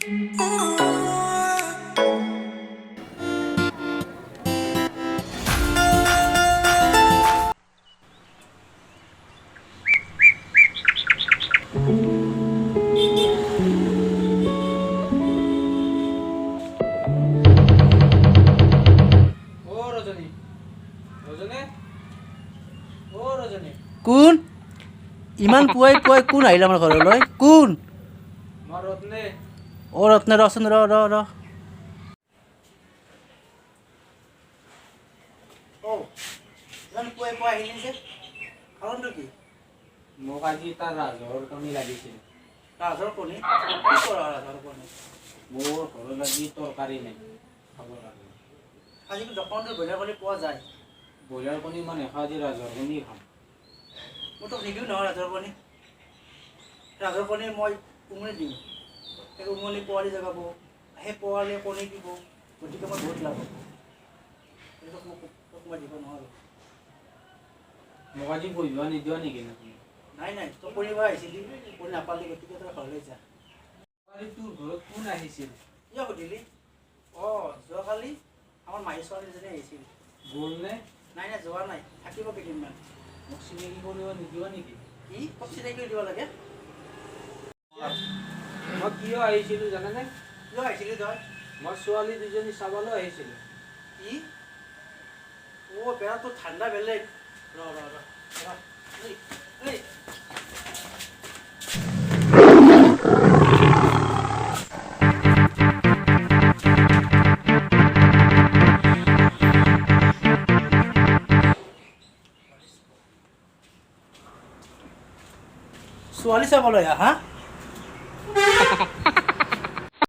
কোন ইমান পুৱাই পুৱাই কোন আহিল আমাৰ ঘৰলৈ? কোন? অ ৰত্নে ৰচোন ৰ ৰ ৰ ইমান পুৱাই পুৱাই আহিলি যে কাৰণটো কি? মোক আজি তাৰ ৰাজহৰ কণী লাগিছিল। ৰাজহৰ কণী? কি কৰা ৰাজহৰ কণী? মোৰ ঘৰত আজি তৰকাৰী নাই খাবৰ কাৰণে। আজিকালি দোকানতে ব্ৰইলাৰ কণী পোৱা যায়। ব্ৰইলাৰ কণী মানে নাখাওঁ, আজি ৰাজহৰ কণী খাম। মই তোক নিদিওঁ নহয় ৰাজহৰ কণী। ৰাজহৰ কণী মই উমনি দিওঁ, সেই উমনি পোৱালি জগাব, সেই পোৱালীয়ে কণী দিব, গতিকে মই বহুত লাভ হ'ব। কিন্তু তোক মই দিব নোৱাৰোঁ। মোক আজি বহিব নিদিয়া নেকি? নাই নাই, তই কণী আহিছিলি, কণী নাপালি, গতিকে তই ঘৰলৈ যা। তোৰ ঘৰত কোন আহিছিল? কিয় সুধিলি? অঁ, যোৱাকালি আমাৰ মাহী ছোৱালীজনী আহিছিল। গ'ল নে? নাই নাই, যোৱা নাই, থাকিব কেইদিনমান। মোক চিনাকি কৰিব নিদিয়া নেকি? কি তোক চিনাকি দিব লাগে? মই কিয় আহিছিলোঁ জানানে? কিয় আহিছিলি তই? মই ছোৱালী দুজনী চাবলৈ আহিছিলোঁ। কি? অ' বেয়াটো ঠাণ্ডা বেলেগ। ৰ ৰ ৰ এই এই ছোৱালী চাবলৈ আহা?